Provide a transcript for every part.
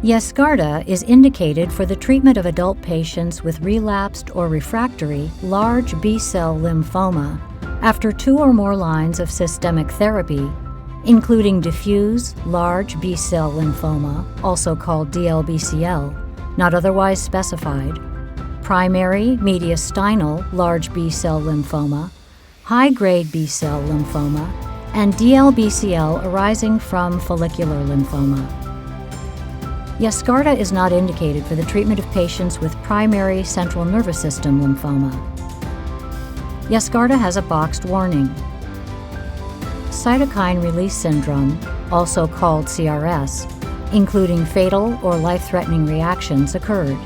YESCARTA is indicated for the treatment of adult patients with relapsed or refractory large B-cell lymphoma after 2 or more lines of systemic therapy, including diffuse large B-cell lymphoma, also called DLBCL, not otherwise specified, primary mediastinal large B-cell lymphoma, high-grade B-cell lymphoma, and DLBCL arising from follicular lymphoma. YESCARTA is not indicated for the treatment of patients with primary central nervous system lymphoma. YESCARTA has a boxed warning. Cytokine release syndrome, also called CRS, including fatal or life-threatening reactions, occurred.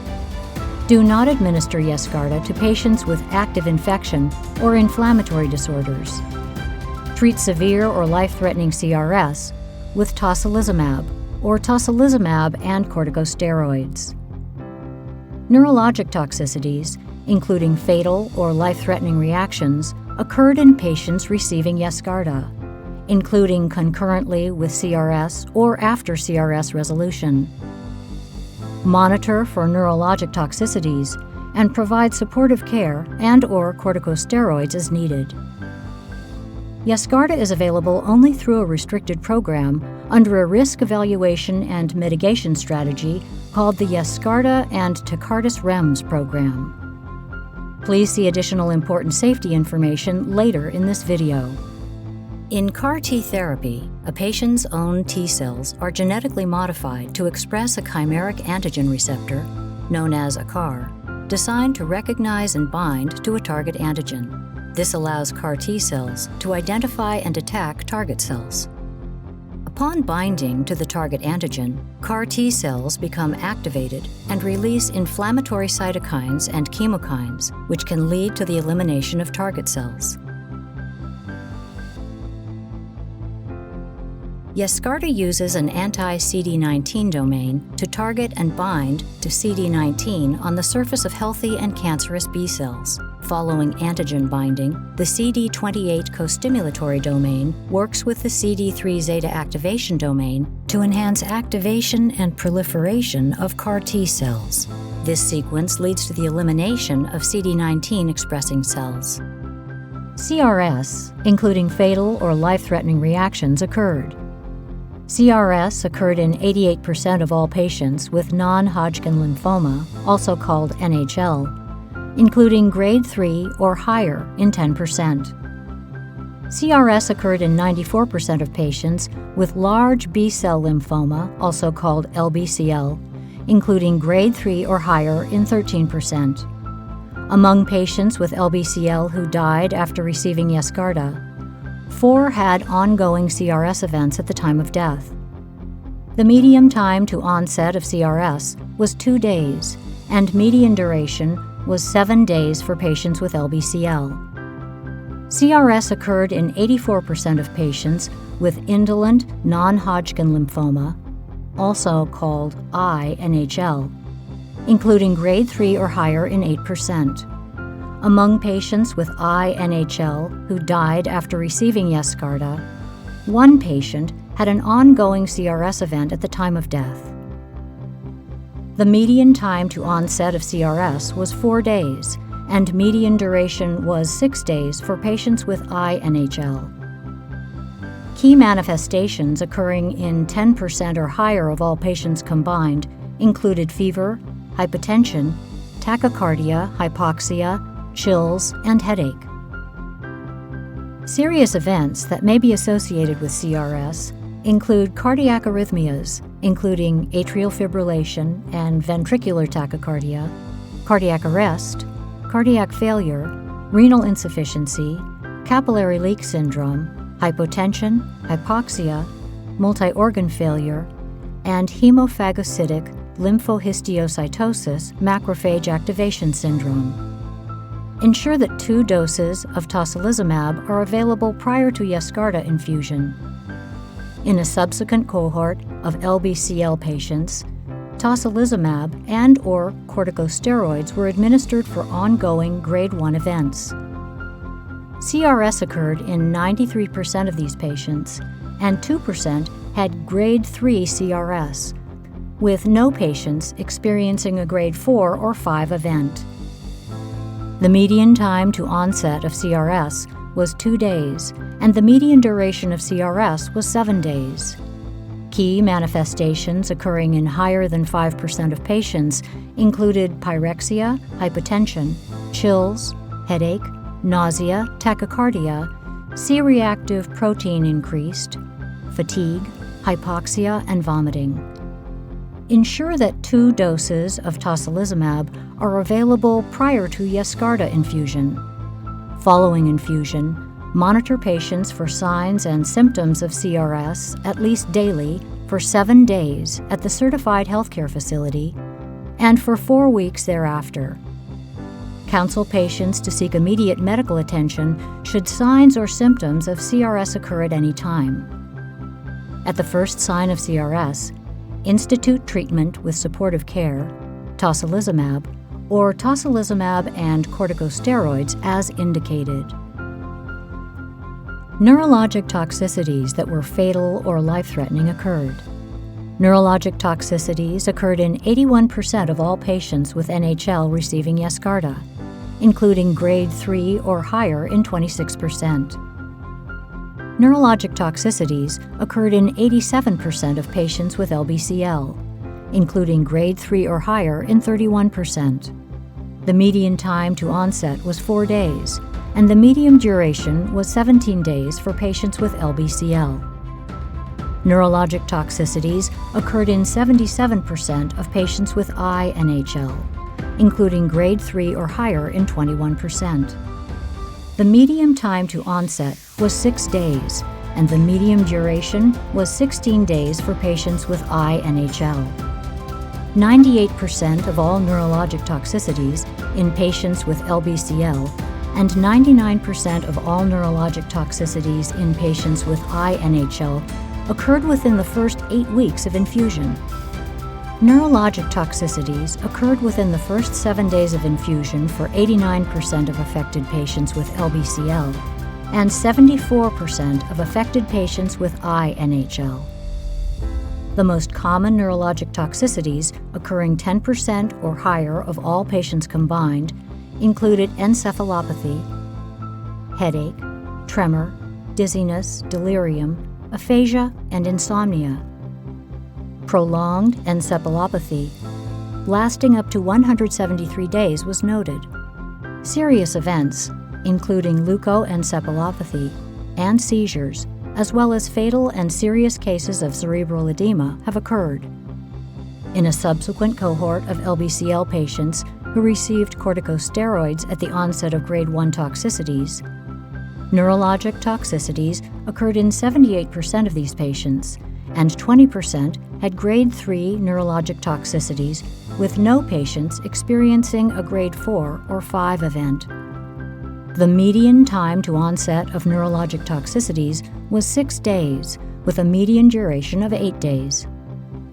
Do not administer YESCARTA to patients with active infection or inflammatory disorders. Treat severe or life-threatening CRS with tocilizumab or tocilizumab and corticosteroids. Neurologic toxicities, including fatal or life-threatening reactions, occurred in patients receiving YESCARTA, including concurrently with CRS or after CRS resolution. Monitor for neurologic toxicities and provide supportive care and/or corticosteroids as needed. YESCARTA is available only through a restricted program under a risk evaluation and mitigation strategy called the YESCARTA and Tecartus REMS program. Please see additional important safety information later in this video. In CAR T therapy, a patient's own T cells are genetically modified to express a chimeric antigen receptor, known as a CAR, designed to recognize and bind to a target antigen. This allows CAR T cells to identify and attack target cells. Upon binding to the target antigen, CAR T cells become activated and release inflammatory cytokines and chemokines, which can lead to the elimination of target cells. YESCARTA uses an anti-CD19 domain to target and bind to CD19 on the surface of healthy and cancerous B cells. Following antigen binding, the CD28 costimulatory domain works with the CD3 zeta activation domain to enhance activation and proliferation of CAR T cells. This sequence leads to the elimination of CD19-expressing cells. CRS, including fatal or life-threatening reactions, occurred. CRS occurred in 88% of all patients with non-Hodgkin lymphoma, also called NHL, including grade 3 or higher in 10%. CRS occurred in 94% of patients with large B-cell lymphoma, also called LBCL, including grade 3 or higher in 13%. Among patients with LBCL who died after receiving YESCARTA, 4 had ongoing CRS events at the time of death. The median time to onset of CRS was 2 days, and median duration was 7 days for patients with LBCL. CRS occurred in 84% of patients with indolent non-Hodgkin lymphoma, also called INHL, including grade 3 or higher in 8%. Among patients with INHL who died after receiving YESCARTA, 1 patient had an ongoing CRS event at the time of death. The median time to onset of CRS was 4 days, and median duration was 6 days for patients with INHL. Key manifestations occurring in 10% or higher of all patients combined included fever, hypotension, tachycardia, hypoxia, chills, and headache. Serious events that may be associated with CRS include cardiac arrhythmias, including atrial fibrillation and ventricular tachycardia, cardiac arrest, cardiac failure, renal insufficiency, capillary leak syndrome, hypotension, hypoxia, multi-organ failure, and hemophagocytic lymphohistiocytosis macrophage activation syndrome. Ensure that 2 doses of tocilizumab are available prior to YESCARTA infusion. In a subsequent cohort of LBCL patients, tocilizumab and/or corticosteroids were administered for ongoing grade 1 events. CRS occurred in 93% of these patients, and 2% had grade 3 CRS, with no patients experiencing a grade 4 or 5 event. The median time to onset of CRS was 2 days, and the median duration of CRS was 7 days. Key manifestations occurring in higher than 5% of patients included pyrexia, hypotension, chills, headache, nausea, tachycardia, C-reactive protein increased, fatigue, hypoxia, and vomiting. Ensure that 2 doses of tocilizumab are available prior to YESCARTA infusion. Following infusion, monitor patients for signs and symptoms of CRS at least daily for 7 days at the certified healthcare facility and for 4 weeks thereafter. Counsel patients to seek immediate medical attention should signs or symptoms of CRS occur at any time. At the first sign of CRS, institute treatment with supportive care, tocilizumab, or tocilizumab and corticosteroids as indicated. Neurologic toxicities that were fatal or life-threatening occurred. Neurologic toxicities occurred in 81% of all patients with NHL receiving YESCARTA, including grade 3 or higher in 26%. Neurologic toxicities occurred in 87% of patients with LBCL, including grade 3 or higher in 31%. The median time to onset was 4 days, and the median duration was 17 days for patients with LBCL. Neurologic toxicities occurred in 77% of patients with INHL, including grade 3 or higher in 21%. The median time to onset was 6 days, and the median duration was 16 days for patients with INHL. 98% of all neurologic toxicities in patients with LBCL and 99% of all neurologic toxicities in patients with INHL occurred within the first 8 weeks of infusion. Neurologic toxicities occurred within the first 7 days of infusion for 89% of affected patients with LBCL and 74% of affected patients with INHL. The most common neurologic toxicities, occurring 10% or higher of all patients combined, included encephalopathy, headache, tremor, dizziness, delirium, aphasia, and insomnia. Prolonged encephalopathy, lasting up to 173 days, was noted. Serious events, including leukoencephalopathy and seizures, as well as fatal and serious cases of cerebral edema, have occurred. In a subsequent cohort of LBCL patients who received corticosteroids at the onset of grade 1 toxicities, neurologic toxicities occurred in 78% of these patients, and 20% had grade 3 neurologic toxicities, with no patients experiencing a grade 4 or 5 event. The median time to onset of neurologic toxicities was 6 days, with a median duration of 8 days.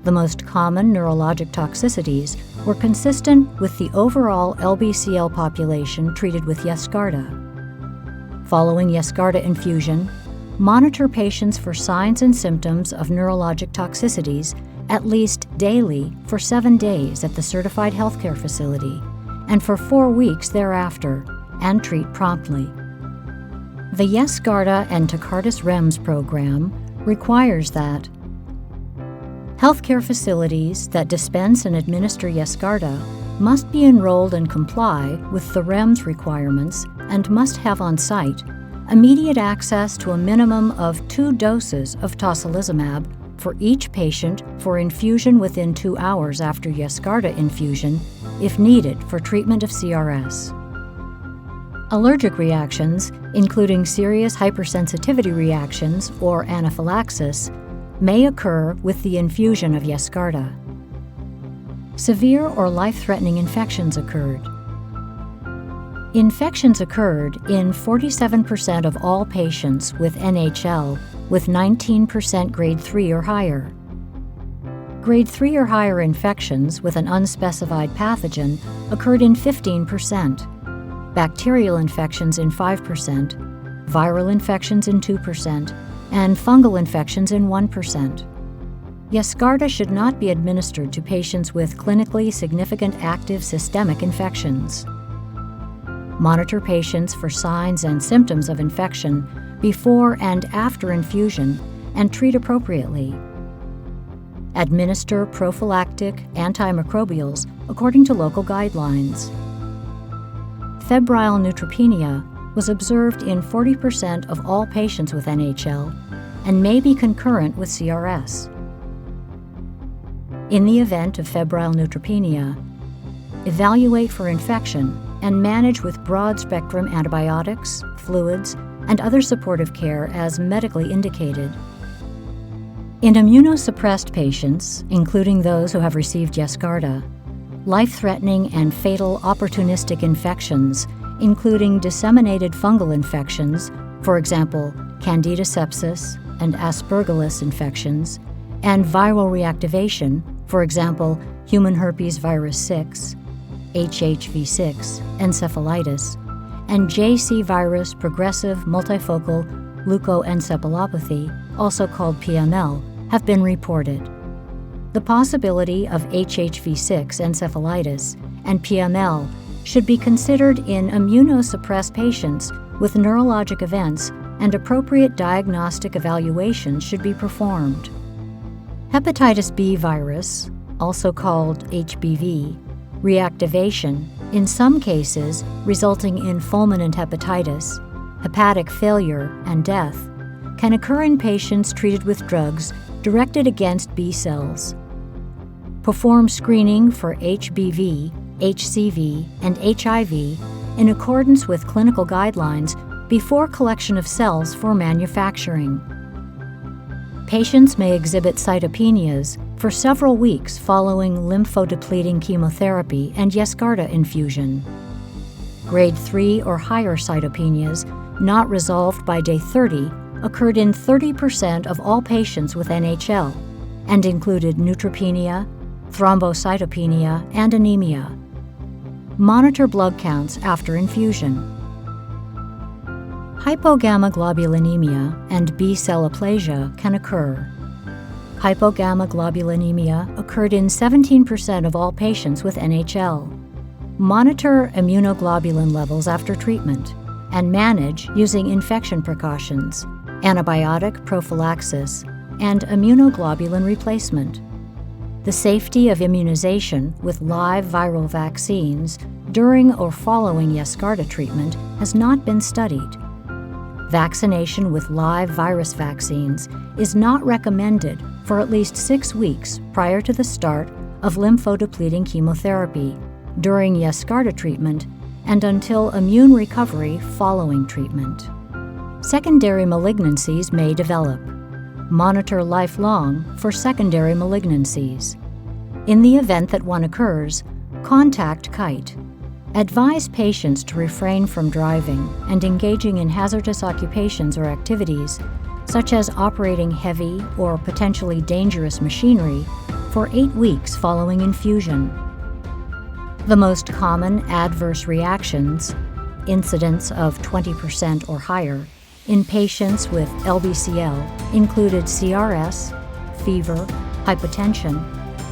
The most common neurologic toxicities were consistent with the overall LBCL population treated with YESCARTA. Following YESCARTA infusion, monitor patients for signs and symptoms of neurologic toxicities at least daily for 7 days at the certified healthcare facility and for 4 weeks thereafter, and treat promptly. The YESCARTA and Tecartus REMS program requires that healthcare facilities that dispense and administer YESCARTA must be enrolled and comply with the REMS requirements and must have on site immediate access to a minimum of 2 doses of tocilizumab for each patient for infusion within 2 hours after YESCARTA infusion if needed for treatment of CRS. Allergic reactions, including serious hypersensitivity reactions or anaphylaxis, may occur with the infusion of YESCARTA. Severe or life-threatening infections occurred. Infections occurred in 47% of all patients with NHL, with 19% grade 3 or higher. Grade 3 or higher infections with an unspecified pathogen occurred in 15%, bacterial infections in 5%, viral infections in 2%, and fungal infections in 1%. YESCARTA should not be administered to patients with clinically significant active systemic infections. Monitor patients for signs and symptoms of infection before and after infusion and treat appropriately. Administer prophylactic antimicrobials according to local guidelines. Febrile neutropenia was observed in 40% of all patients with NHL and may be concurrent with CRS. In the event of febrile neutropenia, evaluate for infection and manage with broad-spectrum antibiotics, fluids, and other supportive care as medically indicated. In immunosuppressed patients, including those who have received YESCARTA, life-threatening and fatal opportunistic infections, including disseminated fungal infections, for example, Candida sepsis and Aspergillus infections, and viral reactivation, for example, human herpes virus 6, HHV6, encephalitis, and JC virus progressive multifocal leukoencephalopathy, also called PML, have been reported. The possibility of HHV6 encephalitis and PML should be considered in immunosuppressed patients with neurologic events, and appropriate diagnostic evaluations should be performed. Hepatitis B virus, also called HBV, reactivation, in some cases resulting in fulminant hepatitis, hepatic failure, and death, can occur in patients treated with drugs directed against B cells. Perform screening for HBV, HCV, and HIV in accordance with clinical guidelines before collection of cells for manufacturing. Patients may exhibit cytopenias for several weeks following lymphodepleting chemotherapy and YESCARTA infusion. Grade 3 or higher cytopenias, not resolved by day 30, occurred in 30% of all patients with NHL and included neutropenia, thrombocytopenia, and anemia. Monitor blood counts after infusion. Hypogammaglobulinemia and B-cell aplasia can occur. Hypogammaglobulinemia occurred in 17% of all patients with NHL. Monitor immunoglobulin levels after treatment and manage using infection precautions, antibiotic prophylaxis, and immunoglobulin replacement. The safety of immunization with live viral vaccines during or following YESCARTA treatment has not been studied. Vaccination with live virus vaccines is not recommended for at least 6 weeks prior to the start of lymphodepleting chemotherapy, during YESCARTA treatment, and until immune recovery following treatment. Secondary malignancies may develop. Monitor lifelong for secondary malignancies. In the event that one occurs, contact KITE. Advise patients to refrain from driving and engaging in hazardous occupations or activities, such as operating heavy or potentially dangerous machinery, for 8 weeks following infusion. The most common adverse reactions, incidence of 20% or higher, in patients with LBCL included CRS, fever, hypotension,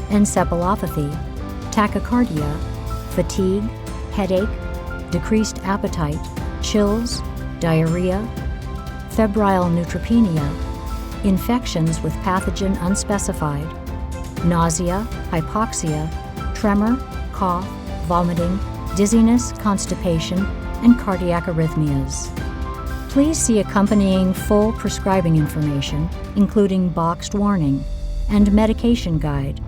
encephalopathy, tachycardia, fatigue, headache, decreased appetite, chills, diarrhea, febrile neutropenia, infections with pathogen unspecified, nausea, hypoxia, tremor, cough, vomiting, dizziness, constipation, and cardiac arrhythmias. Please see accompanying full prescribing information, including boxed warning and medication guide,